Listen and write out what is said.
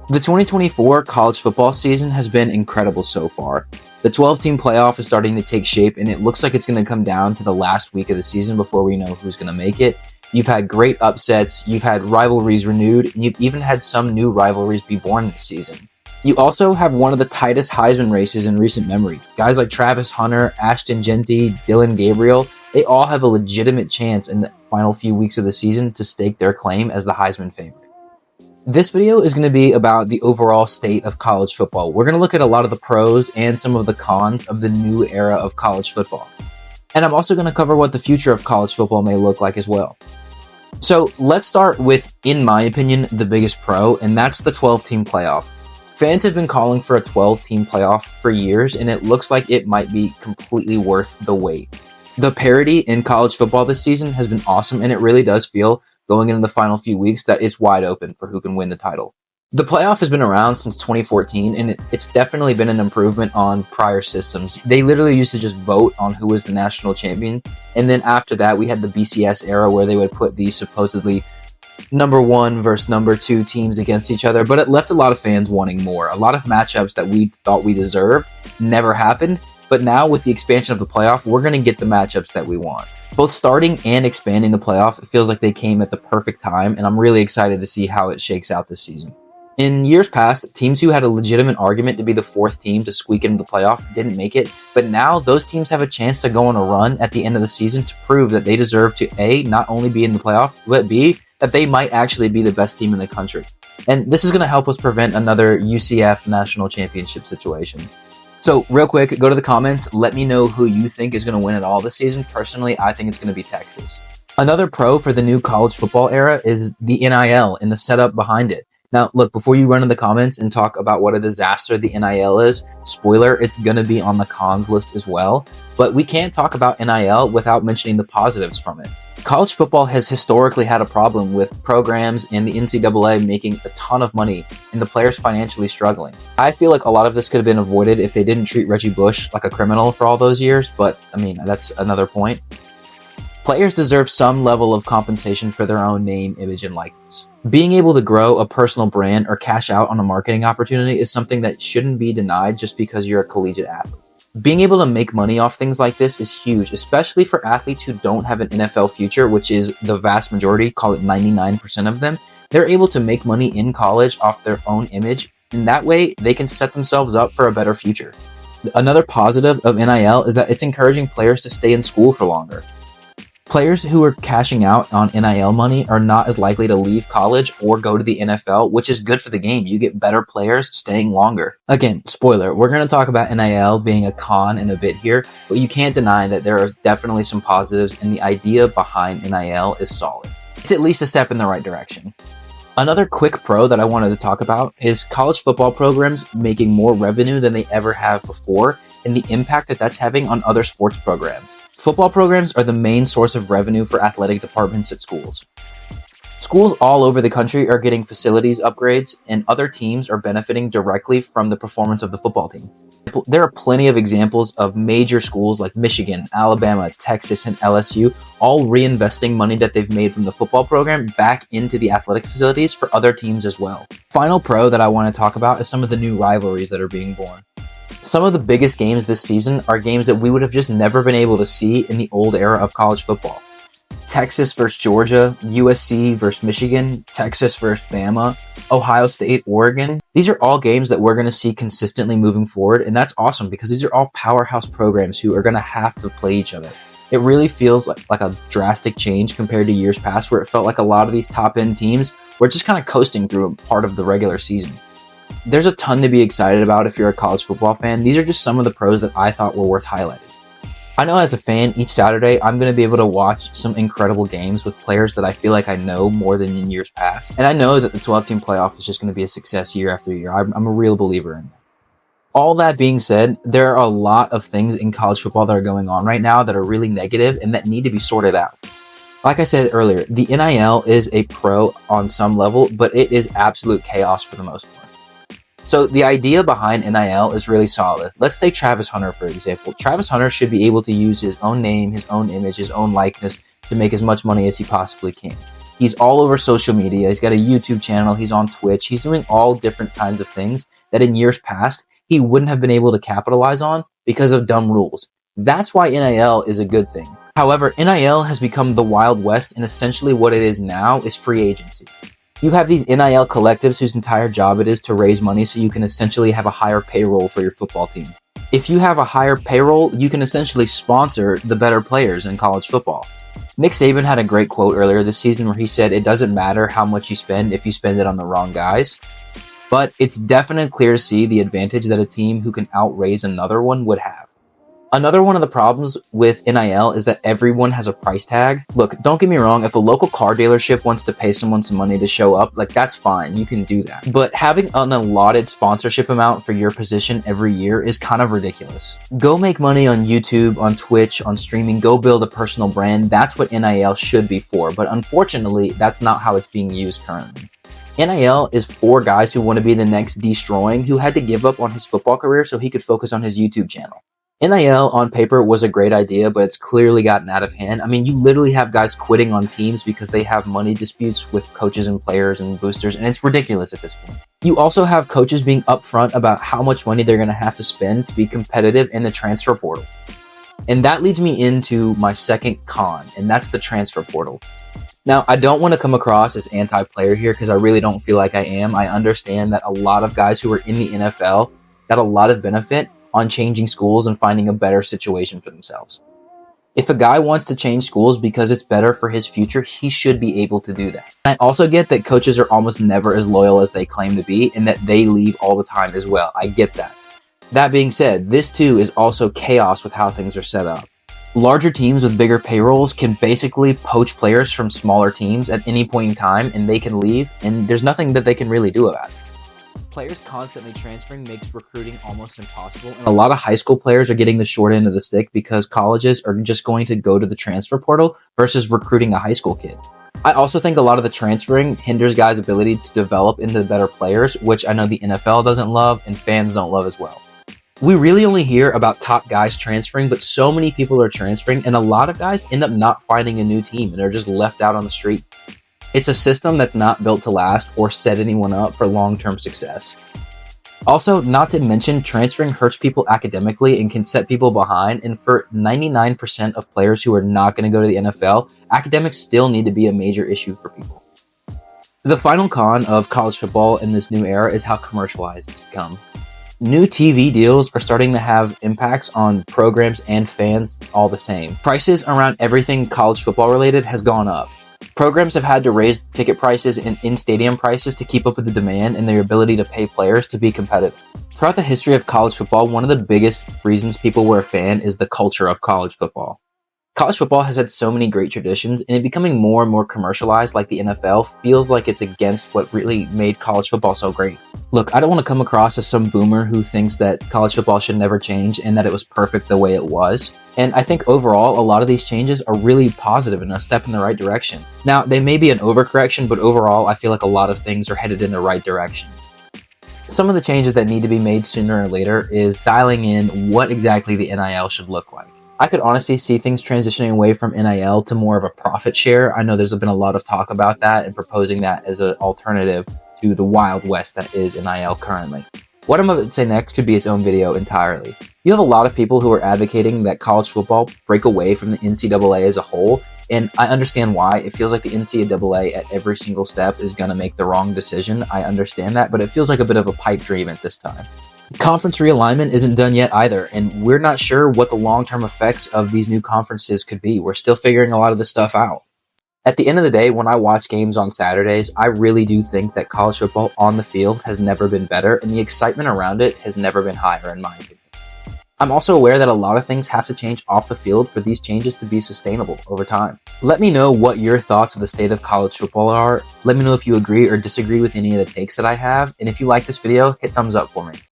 The 2024 college football season has been incredible so far. The 12-team playoff is starting to take shape, and it looks like it's going to come down to the last week of the season before we know who's going to make it. You've had great upsets, you've had rivalries renewed, and you've even had some new rivalries be born this season. You also have one of the tightest Heisman races in recent memory. Guys like Travis Hunter, Ashton Jeanty, Dillon Gabriel, they all have a legitimate chance in the final few weeks of the season to stake their claim as the Heisman favorite. This video is going to be about the overall state of college football. We're going to look at a lot of the pros and some of the cons of the new era of college football. And I'm also going to cover what the future of college football may look like as well. So let's start with, in my opinion, the biggest pro, and that's the 12-team playoff. Fans have been calling for a 12-team playoff for years, and it looks like it might be completely worth the wait. The parity in college football this season has been awesome, and it really does feel, going into the final few weeks, that it's wide open for who can win the title. The playoff has been around since 2014, and it's definitely been an improvement on prior systems. They literally used to just vote on who was the national champion, and then after that, we had the BCS era where they would put these supposedly number one versus number two teams against each other, but it left a lot of fans wanting more. A lot of matchups that we thought we deserved never happened, but now with the expansion of the playoff, we're going to get the matchups that we want. Both starting and expanding the playoff, it feels like they came at the perfect time, and I'm really excited to see how it shakes out this season. In years past, teams who had a legitimate argument to be the fourth team to squeak into the playoff didn't make it, but now those teams have a chance to go on a run at the end of the season to prove that they deserve to A, not only be in the playoff, but B, that they might actually be the best team in the country. And this is going to help us prevent another UCF national championship situation. So real quick, go to the comments, let me know who you think is going to win it all this season. Personally, I think it's going to be Texas. Another pro for the new college football era is the NIL and the setup behind it. Now, look, before you run in the comments and talk about what a disaster the NIL is, spoiler, it's going to be on the cons list as well. But we can't talk about NIL without mentioning the positives from it. College football has historically had a problem with programs and the NCAA making a ton of money and the players financially struggling. I feel like a lot of this could have been avoided if they didn't treat Reggie Bush like a criminal for all those years, but I mean, that's another point. Players deserve some level of compensation for their own name, image, and likeness. Being able to grow a personal brand or cash out on a marketing opportunity is something that shouldn't be denied just because you're a collegiate athlete. Being able to make money off things like this is huge, especially for athletes who don't have an NFL future, which is the vast majority, call it 99% of them. They're able to make money in college off their own image, and that way they can set themselves up for a better future. Another positive of NIL is that it's encouraging players to stay in school for longer. Players who are cashing out on NIL money are not as likely to leave college or go to the NFL, which is good for the game. You get better players staying longer. Again, spoiler, we're going to talk about NIL being a con in a bit here, but you can't deny that there is definitely some positives, and the idea behind NIL is solid. It's at least a step in the right direction. Another quick pro that I wanted to talk about is college football programs making more revenue than they ever have before, and the impact that that's having on other sports programs. Football programs are the main source of revenue for athletic departments at schools. Schools all over the country are getting facilities upgrades, and other teams are benefiting directly from the performance of the football team. There are plenty of examples of major schools like Michigan, Alabama, Texas, and LSU all reinvesting money that they've made from the football program back into the athletic facilities for other teams as well. Final pro that I want to talk about is some of the new rivalries that are being born. Some of the biggest games this season are games that we would have just never been able to see in the old era of college football. Texas versus Georgia, USC versus Michigan, Texas versus Bama, Ohio State, Oregon. These are all games that we're going to see consistently moving forward, and that's awesome because these are all powerhouse programs who are going to have to play each other. It really feels like a drastic change compared to years past where it felt like a lot of these top-end teams were just kind of coasting through part of the regular season. There's a ton to be excited about if you're a college football fan. These are just some of the pros that I thought were worth highlighting. I know as a fan, each Saturday, I'm going to be able to watch some incredible games with players that I feel like I know more than in years past. And I know that the 12-team playoff is just going to be a success year after year. I'm a real believer in it. All that being said, there are a lot of things in college football that are going on right now that are really negative and that need to be sorted out. Like I said earlier, the NIL is a pro on some level, but it is absolute chaos for the most part. So the idea behind NIL is really solid. Let's take Travis Hunter, for example. Travis Hunter should be able to use his own name, his own image, his own likeness to make as much money as he possibly can. He's all over social media. He's got a YouTube channel. He's on Twitch. He's doing all different kinds of things that in years past he wouldn't have been able to capitalize on because of dumb rules. That's why NIL is a good thing. However, NIL has become the Wild West, and essentially what it is now is free agency. You have these NIL collectives whose entire job it is to raise money so you can essentially have a higher payroll for your football team. If you have a higher payroll, you can essentially sponsor the better players in college football. Nick Saban had a great quote earlier this season where he said, "It doesn't matter how much you spend if you spend it on the wrong guys." But it's definitely clear to see the advantage that a team who can outraise another one would have. Another one of the problems with NIL is that everyone has a price tag. Look, don't get me wrong, if a local car dealership wants to pay someone some money to show up, like that's fine, you can do that. But having an allotted sponsorship amount for your position every year is kind of ridiculous. Go make money on YouTube, on Twitch, on streaming, go build a personal brand. That's what NIL should be for, but unfortunately, that's not how it's being used currently. NIL is for guys who want to be the next Destroying, who had to give up on his football career so he could focus on his YouTube channel. NIL on paper was a great idea, but it's clearly gotten out of hand. I mean, you literally have guys quitting on teams because they have money disputes with coaches and players and boosters, and it's ridiculous at this point. You also have coaches being upfront about how much money they're going to have to spend to be competitive in the transfer portal. And that leads me into my second con, and that's the transfer portal. Now, I don't want to come across as anti-player here because I really don't feel like I am. I understand that a lot of guys who are in the NFL got a lot of benefit on changing schools and finding a better situation for themselves. If a guy wants to change schools because it's better for his future, he should be able to do that. I also get that coaches are almost never as loyal as they claim to be and that they leave all the time as well. I get that. That being said, this too is also chaos with how things are set up. Larger teams with bigger payrolls can basically poach players from smaller teams at any point in time and they can leave and there's nothing that they can really do about it. Players constantly transferring makes recruiting almost impossible. And a lot of high school players are getting the short end of the stick because colleges are just going to go to the transfer portal versus recruiting a high school kid. I also think a lot of the transferring hinders guys' ability to develop into better players, which I know the NFL doesn't love and fans don't love as well. We really only hear about top guys transferring, but so many people are transferring and a lot of guys end up not finding a new team and they're just left out on the street. It's a system that's not built to last or set anyone up for long-term success. Also, not to mention, transferring hurts people academically and can set people behind, and for 99% of players who are not going to go to the NFL, academics still need to be a major issue for people. The final con of college football in this new era is how commercialized it's become. New TV deals are starting to have impacts on programs and fans all the same. Prices around everything college football related has gone up. Programs have had to raise ticket prices and in-stadium prices to keep up with the demand and their ability to pay players to be competitive. Throughout the history of college football, one of the biggest reasons people were a fan is the culture of college football. College football has had so many great traditions, and it becoming more and more commercialized like the NFL feels like it's against what really made college football so great. Look, I don't want to come across as some boomer who thinks that college football should never change and that it was perfect the way it was. And I think overall, a lot of these changes are really positive and a step in the right direction. Now, they may be an overcorrection, but overall, I feel like a lot of things are headed in the right direction. Some of the changes that need to be made sooner or later is dialing in what exactly the NIL should look like. I could honestly see things transitioning away from NIL to more of a profit share. I know there's been a lot of talk about that and proposing that as an alternative to the Wild West that is NIL currently. What I'm about to say next could be its own video entirely. You have a lot of people who are advocating that college football break away from the NCAA as a whole, and I understand why. It feels like the NCAA at every single step is going to make the wrong decision. I understand that, but it feels like a bit of a pipe dream at this time. Conference realignment isn't done yet either, and we're not sure what the long-term effects of these new conferences could be. We're still figuring a lot of this stuff out. At the end of the day, when I watch games on Saturdays, I really do think that college football on the field has never been better, and the excitement around it has never been higher, in my opinion. I'm also aware that a lot of things have to change off the field for these changes to be sustainable over time. Let me know what your thoughts of the state of college football are. Let me know if you agree or disagree with any of the takes that I have, and if you like this video, hit thumbs up for me.